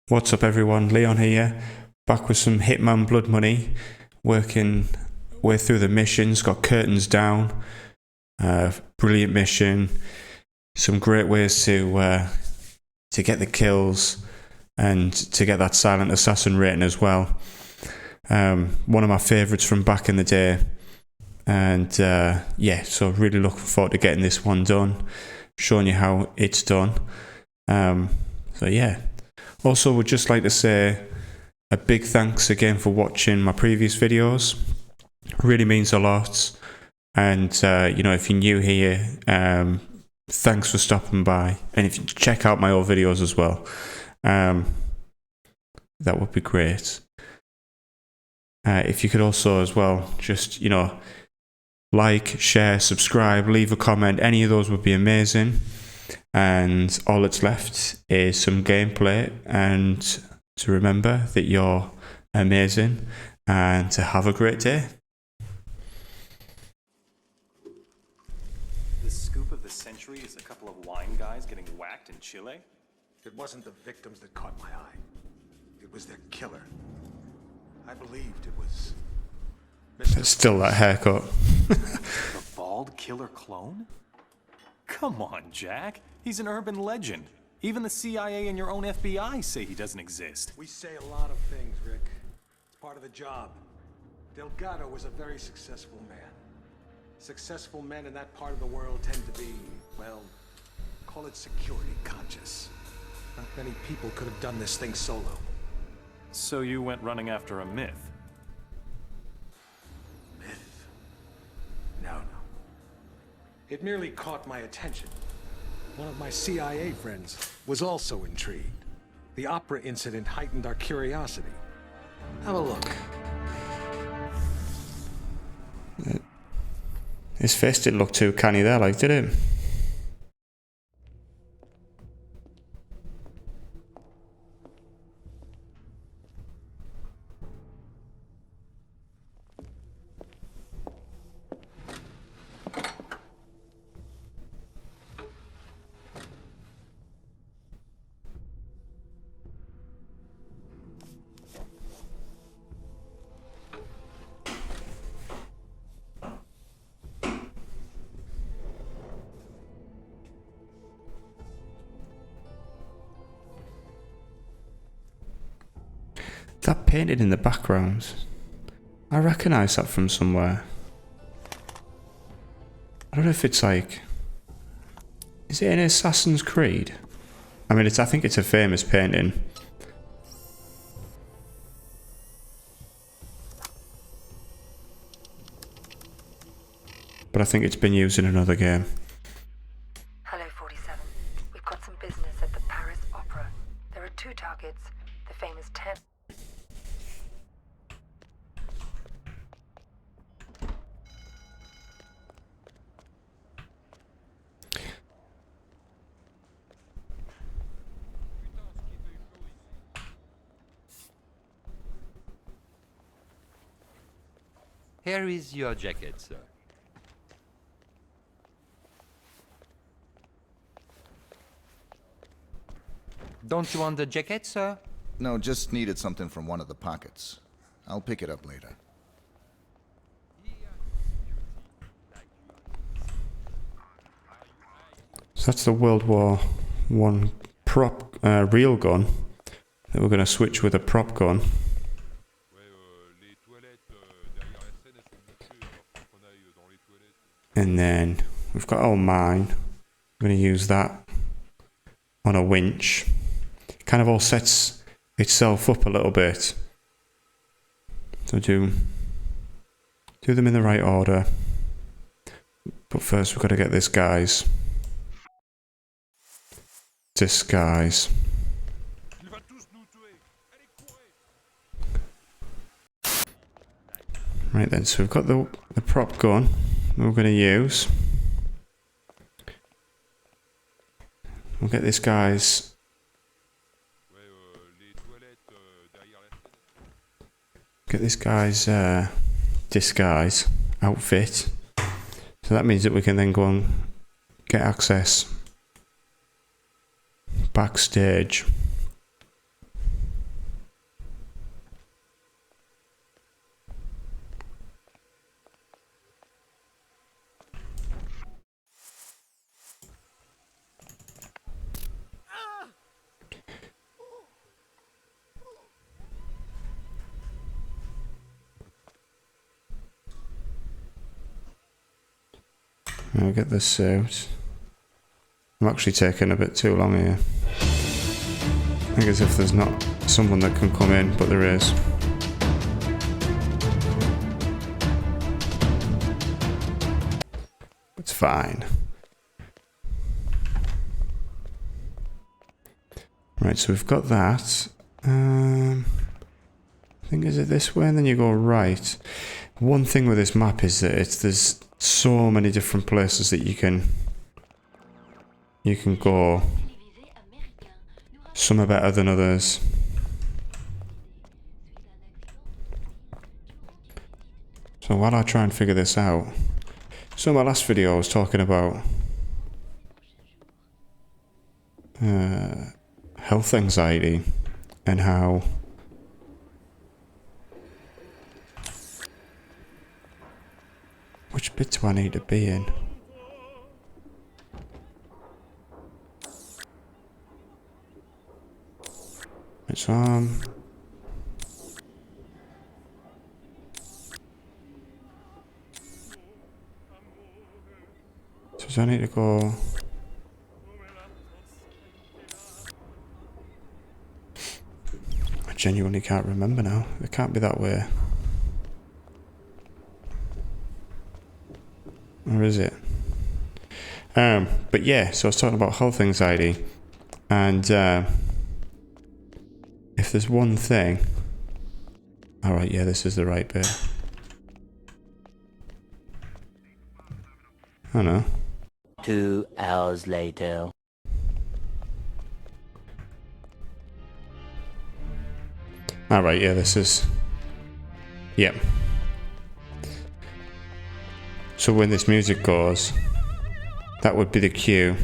What's up everyone, Leon here, back with some Hitman Blood Money, working way through the missions, got curtains down, brilliant mission, some great ways to get the kills and to get that silent assassin rating as well. One of my favourites from back in the day, and yeah, so really looking forward to getting this one done, showing you how it's done. So yeah. Also, would just like to say a big thanks again for watching my previous videos. Really means a lot. And, you know, if you're new here, thanks for stopping by. And if you check out my old videos as well, that would be great. If you could also as well, just, you know, like, share, subscribe, leave a comment. Any of those would be amazing. And all that's left is some gameplay, and to remember that you're amazing and to have a great day. The scoop of the century is a couple of wine guys getting whacked in Chile? It wasn't the victims that caught my eye. It was their killer. I believed it was It's still that haircut. The bald killer clone? Come on, Jack. He's an urban legend. Even the CIA and your own FBI say he doesn't exist. We say a lot of things, Rick. It's part of the job. Delgado was a very successful man. Successful men in that part of the world tend to be, well, call it security conscious. Not many people could have done this thing solo. So you went running after a myth? Myth? No. It merely caught my attention. One of my CIA friends was also intrigued. The opera incident heightened our curiosity. Have a look. His face didn't look too canny there, like, did it? That painted in the background, I recognise that from somewhere. I don't know if it's like, is it in Assassin's Creed? I mean, I think it's a famous painting. But I think it's been used in another game. Hello, 47. We've got some business at the Paris Opera. There are two targets. The famous 10. Here is your jacket, sir. Don't you want the jacket, sir? No, just needed something from one of the pockets. I'll pick it up later. So that's the World War I prop real gun that we're going to switch with a prop gun. And then we've got our mine. We're going to use that on a winch. It kind of all sets itself up a little bit. So do them in the right order. But first we've got to get this guy's disguise. Right then, so we've got the prop gun we're going to use. We'll get this guy's disguise outfit. So that means that we can then go and get access backstage. I'll get this suit. I'm actually taking a bit too long here. I think as if there's not someone that can come in, but there is. It's fine. Right, so we've got that. I think, is it this way? And then you go right. One thing with this map is that there's so many different places that you can go. Some are better than others. So while I try and figure this out, so in my last video I was talking about health anxiety and how which bit do I need to be in? It's on. So do I need to go? I genuinely can't remember now. It can't be that way. Or is it? But yeah, so I was talking about health anxiety, and if there's one thing... Alright, yeah, this is the right bit. I know. 2 hours later. Alright, yeah, this is... Yep. So when this music goes, that would be the cue.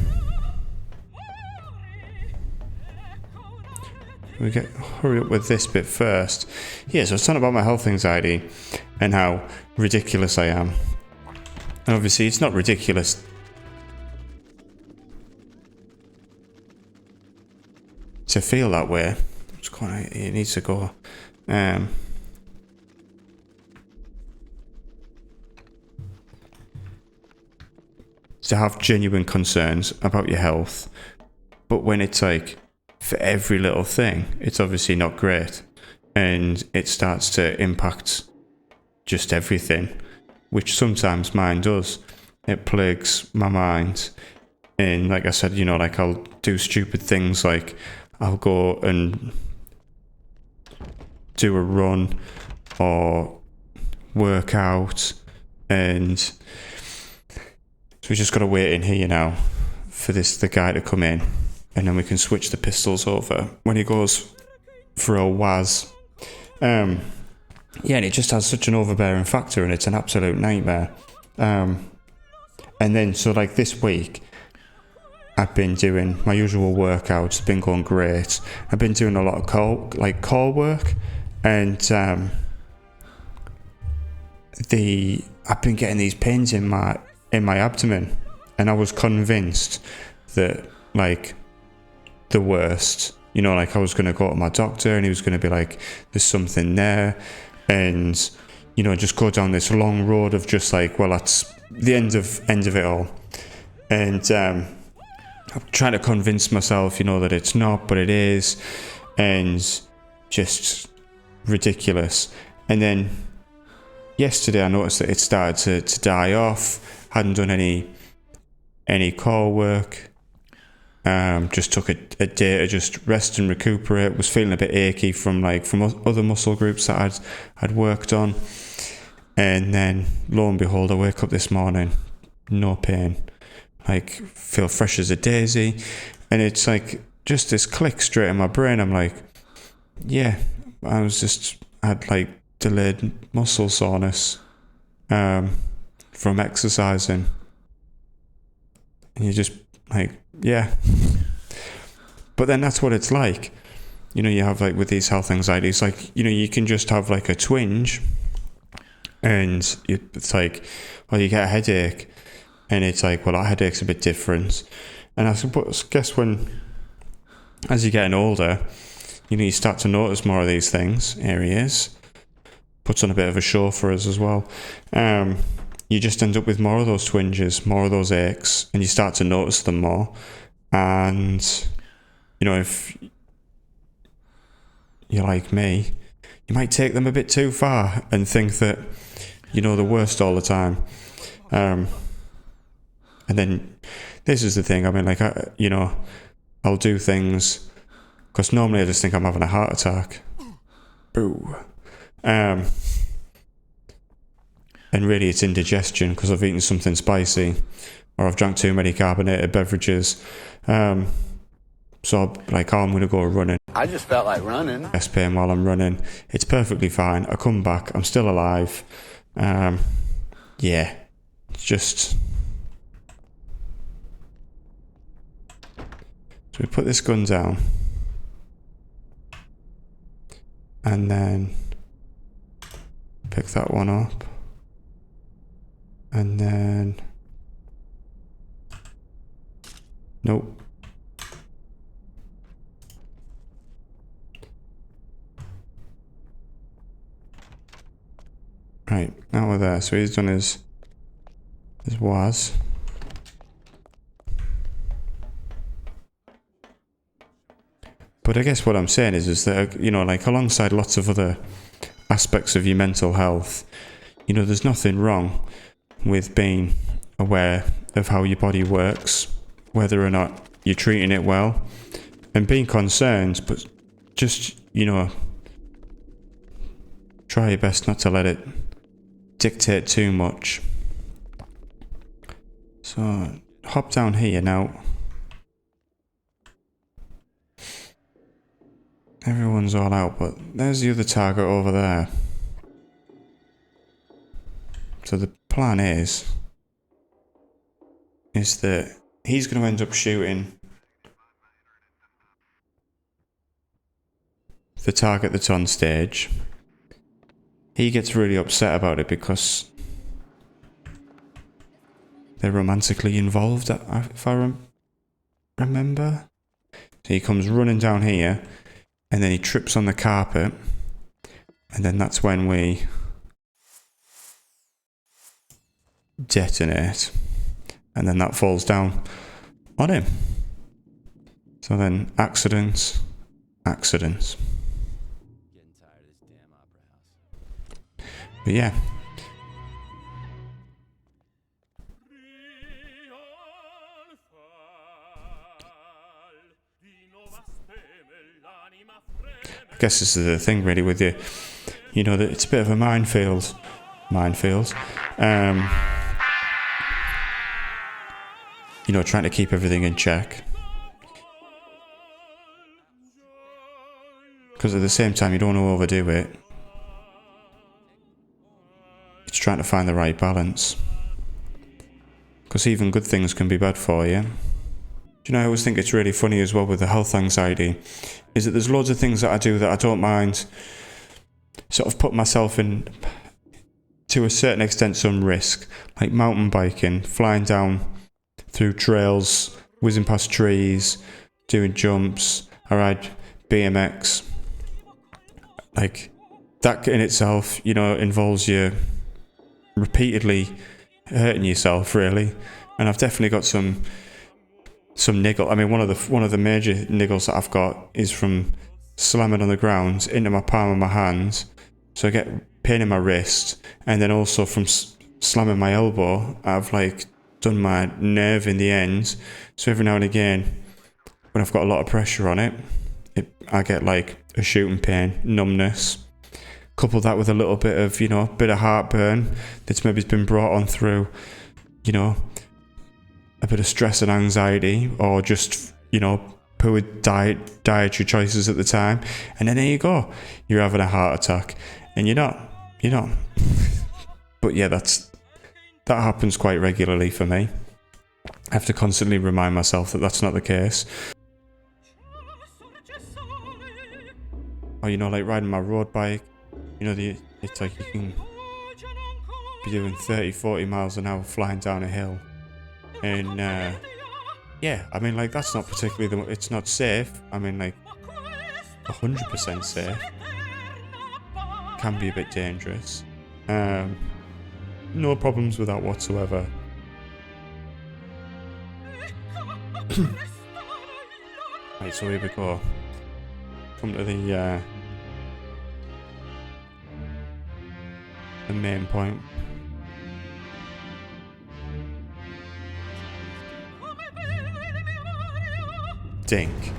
We get hurry up with this bit first. Yeah, so I was talking about my health anxiety and how ridiculous I am. And obviously it's not ridiculous to feel that way. It's quite, it needs to go. To have genuine concerns about your health, but when it's like for every little thing, it's obviously not great, and it starts to impact just everything, which sometimes mine does. It plagues my mind, and like I said, you know, like I'll do stupid things, like I'll go and do a run or work out, and so we just got to wait in here now for the guy to come in, and then we can switch the pistols over when he goes for a WAS. Yeah, and it just has such an overbearing factor, and it's an absolute nightmare. And then, so like this week, I've been doing my usual workouts. It's been going great. I've been doing a lot of core work, and I've been getting these pains in my abdomen, and I was convinced that like the worst, you know, like I was going to go to my doctor and he was going to be like, there's something there, and you know, just go down this long road of just like, well, that's the end of it all. And I'm trying to convince myself, you know, that it's not, but it is, and just ridiculous. And then yesterday I noticed that it started to die off. Hadn't done any core work. Just took a day to just rest and recuperate. Was feeling a bit achy from other muscle groups that I'd worked on. And then lo and behold, I wake up this morning, no pain. Like, feel fresh as a daisy. And it's like just this click straight in my brain. I'm like, yeah, had like delayed muscle soreness from exercising. And you just like, yeah. But then that's what it's like. You know, you have like with these health anxieties, like, you know, you can just have like a twinge and it's like, well, you get a headache, and it's like, well, that headache's a bit different. And I guess as you're getting older, you know, you start to notice more of these things. Here he is. Puts on a bit of a show for us as well. you just end up with more of those twinges, more of those aches, and you start to notice them more. And, you know, if you're like me, you might take them a bit too far and think that you know the worst all the time. And then this is the thing, I mean, like, I'll do things, because normally I just think I'm having a heart attack. Boo. And really it's indigestion because I've eaten something spicy or I've drank too many carbonated beverages. So like, I'm going to go running. I just felt like running. Chest pain while I'm running. It's perfectly fine. I come back. I'm still alive. Yeah. It's just... So we put this gun down. And then pick that one up. And then... Nope. Right, now we're there. So he's done his was. But I guess what I'm saying is that, you know, like, alongside lots of other aspects of your mental health, you know, there's nothing wrong with being aware of how your body works, whether or not you're treating it well, and being concerned, but just, you know, try your best not to let it dictate too much. So, hop down here now. Everyone's all out, but there's the other target over there. So the plan is that he's going to end up shooting the target that's on stage. He gets really upset about it because they're romantically involved, if I remember. So he comes running down here, and then he trips on the carpet, and then that's when we detonate, and then that falls down on him. So then accidents. But yeah. I guess this is the thing really with you know, that it's a bit of a minefield. You know, trying to keep everything in check. Because at the same time, you don't want to overdo it. It's trying to find the right balance. Because even good things can be bad for you. Do you know, I always think it's really funny as well with the health anxiety, is that there's loads of things that I do that I don't mind sort of put myself in, to a certain extent, some risk. Like mountain biking, flying down through trails, whizzing past trees, doing jumps. I ride BMX. Like, that in itself, you know, involves you repeatedly hurting yourself, really. And I've definitely got some niggle. I mean, one of the major niggles that I've got is from slamming on the ground into my palm of my hand, so I get pain in my wrist, and then also from slamming my elbow, I've like done my nerve in the end. So every now and again, when I've got a lot of pressure on it, I get like a shooting pain, numbness. Couple that with a little bit of, you know, bit of heartburn that's maybe been brought on through, you know, a bit of stress and anxiety, or just, you know, poor dietary choices at the time, and then there you go, you're having a heart attack, and you're not. But yeah, that happens quite regularly for me. I have to constantly remind myself that that's not the case. Or, you know, like riding my road bike, you know, it's like you can be doing 30-40 miles an hour flying down a hill. And, yeah, I mean, like, that's not particularly it's not safe. I mean, like, 100% safe. Can be a bit dangerous. No problems with that whatsoever. Right, so here we go. Come to the main point. Dink.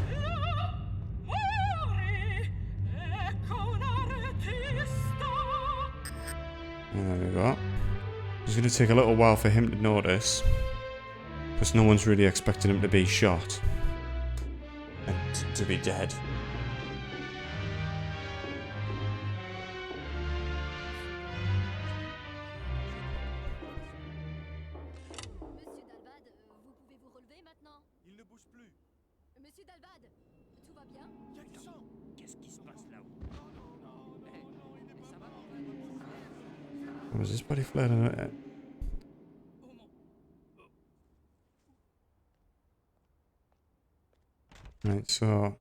And there we go. It's going to take a little while for him to notice, because no one's really expecting him to be shot and to be dead. Monsieur Dalbad, vous pouvez vous relever maintenant? Il ne bouge plus. Monsieur Dalbad, tout va bien? Il y a du sang. Qu'est-ce qui se passe là-haut? Was his body flared? Right, so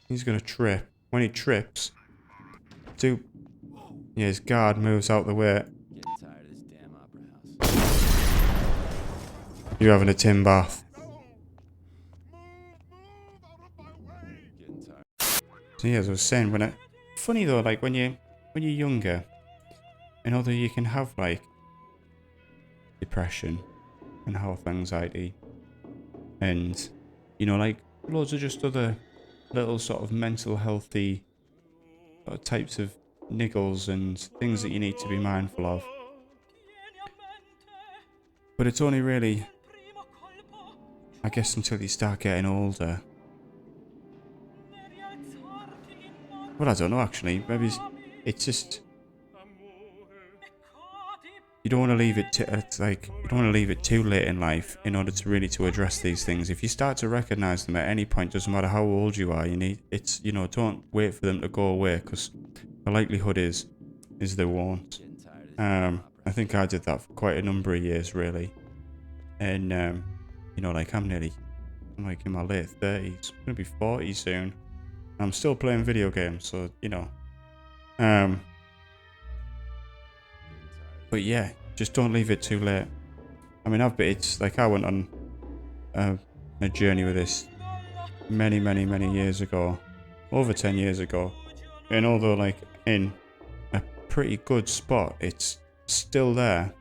he's gonna trip. When he trips, yeah, his guard moves out the way. Getting tired of this damn opera house. You're having a tin bath. Getting tired. So yeah, as I was saying, funny though, like when you're younger, and although you can have like depression and health anxiety, and you know, like loads of just other little sort of mental healthy types of niggles and things that you need to be mindful of. But it's only really, I guess, until you start getting older. Well, I don't know actually. Maybe it's just you don't want to leave it to you don't want to leave it too late in life in order to really to address these things. If you start to recognize them at any point, doesn't matter how old you are, don't wait for them to go away, because the likelihood is they won't. I think I did that for quite a number of years really, and like I'm like in my late 30s, I'm gonna be 40 soon. I'm still playing video games, so but yeah, just don't leave it too late. I mean, it's like I went on a journey with this many years ago, over 10 years ago, and although like in a pretty good spot, it's still there.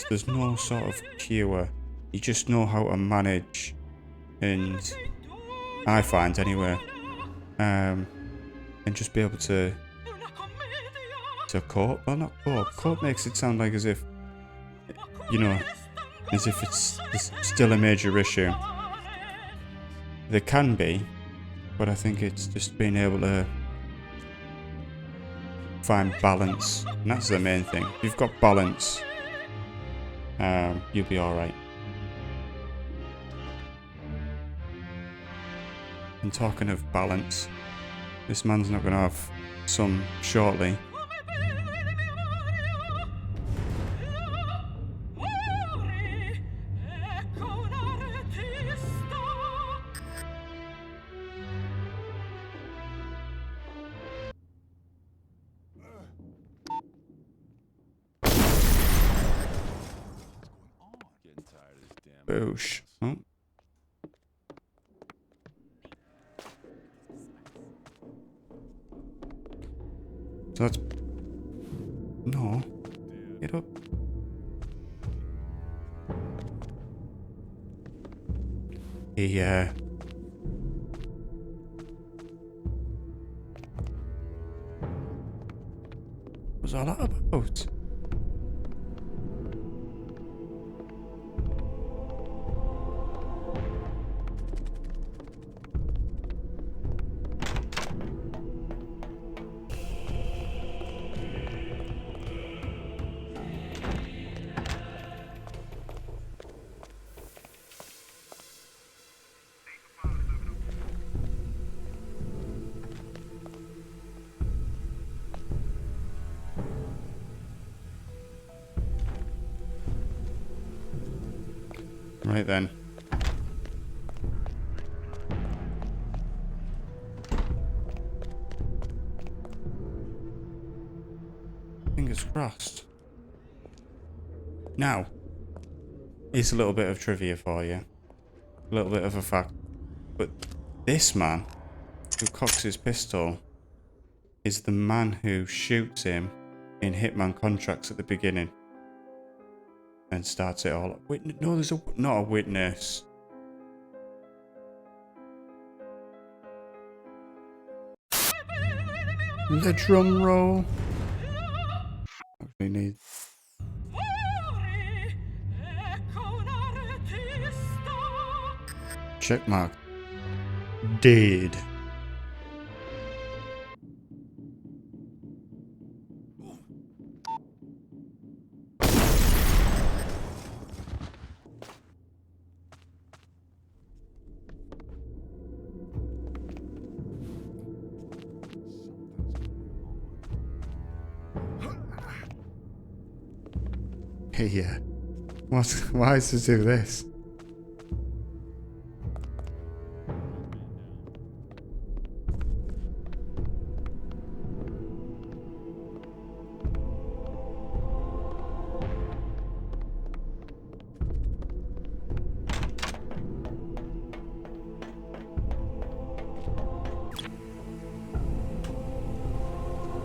There's no sort of cure. You just know how to manage, and I find anyway, and just be able to cope. Well, not cope. Cope makes it sound like as if it's still a major issue. There can be, but I think it's just being able to find balance, and that's the main thing. If you've got balance, you'll be alright. And talking of balance, this man's not going to have some shortly. Boosh. Oh. So that's... No. Get up. Yeah. What was all that about? Right then. Fingers crossed. Now, here's a little bit of trivia for you. A little bit of a fact. But this man who cocks his pistol is the man who shoots him in Hitman Contracts at the beginning. And starts it all. No, there's not a witness. The drum roll. Actually need. Check mark. Dead. Yeah. What? Why does it do this?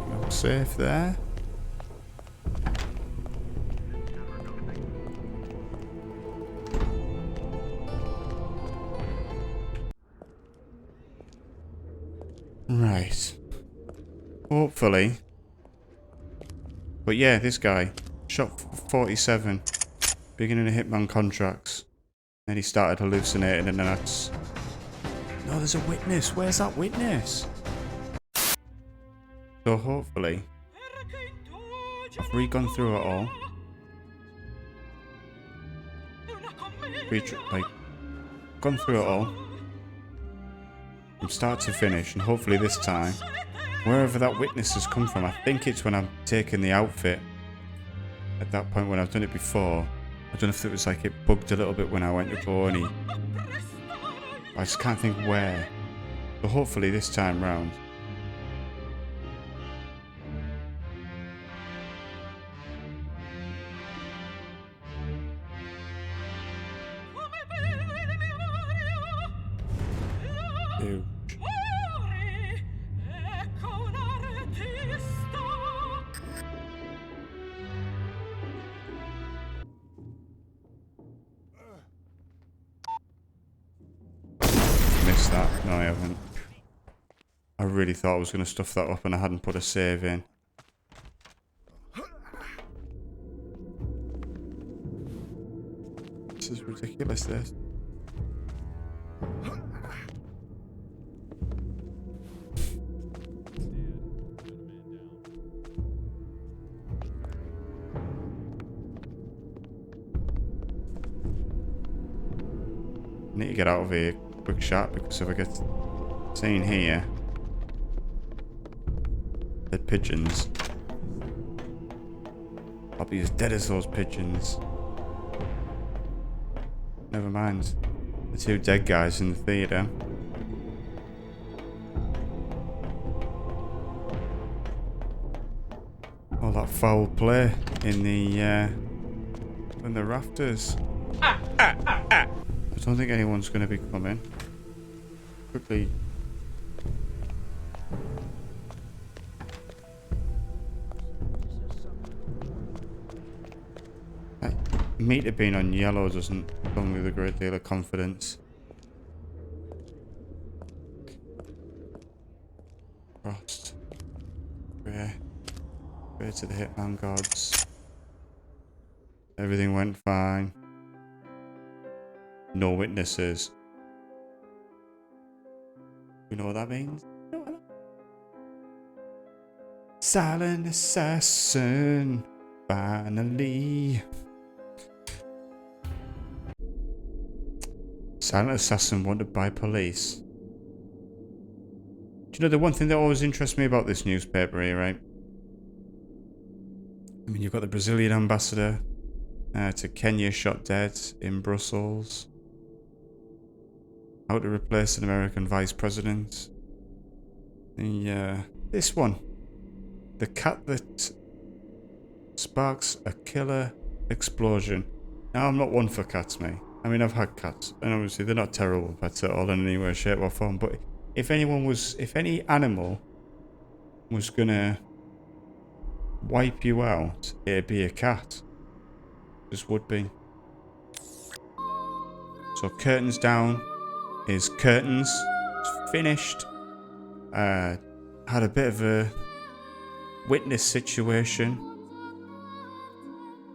No safe there. Right. Hopefully. But yeah, this guy. Shot 47. Beginning of Hitman Contracts. Then he started hallucinating and then that's... No, there's a witness. Where's that witness? So hopefully... I've re-gone through it all. Gone through it all. From start to finish, and hopefully this time, wherever that witness has come from, I think it's when I'm taking the outfit. At that point when I've done it before, I don't know if it was like it bugged a little bit when I went to go and I just can't think where. But hopefully this time round. Ew. Missed that. No, I haven't. I really thought I was going to stuff that up and I hadn't put a save in. This is ridiculous, this. I need to get out of here quick shot because if I get seen here, dead pigeons, I'll be as dead as those pigeons. Never mind, the two dead guys in the theatre. All that foul play in the rafters. I don't think anyone's going to be coming. Quickly. Meter being on yellow doesn't come with a great deal of confidence. Frost. Pray to the Hitman gods. Everything went fine. No witnesses. You know what that means? Silent assassin. Finally. Silent assassin wanted by police. Do you know the one thing that always interests me about this newspaper here, right? I mean, you've got the Brazilian ambassador to Kenya shot dead in Brussels. How to replace an American vice president. This one. The cat that sparks a killer explosion. Now, I'm not one for cats, mate. I mean, I've had cats, and obviously they're not terrible pets at all in any way, shape, or form. But if any animal was gonna wipe you out, it'd be a cat. Just would be. So curtains down is curtains. It's finished. Had a bit of a witness situation.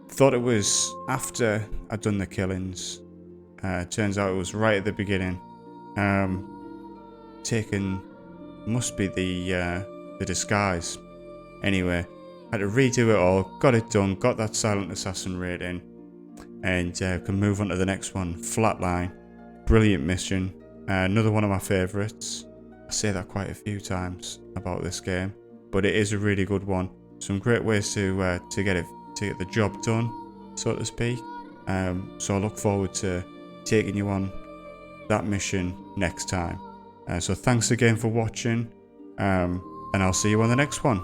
Thought it was after I'd done the killings. Turns out it was right at the beginning. Must be the disguise. Anyway, had to redo it all. Got it done. Got that silent assassin rating, and can move on to the next one. Flatline, brilliant mission. Another one of my favourites. I say that quite a few times about this game, but it is a really good one. Some great ways to get the job done, so to speak. So I look forward to taking you on that mission next time. So thanks again for watching, and I'll see you on the next one.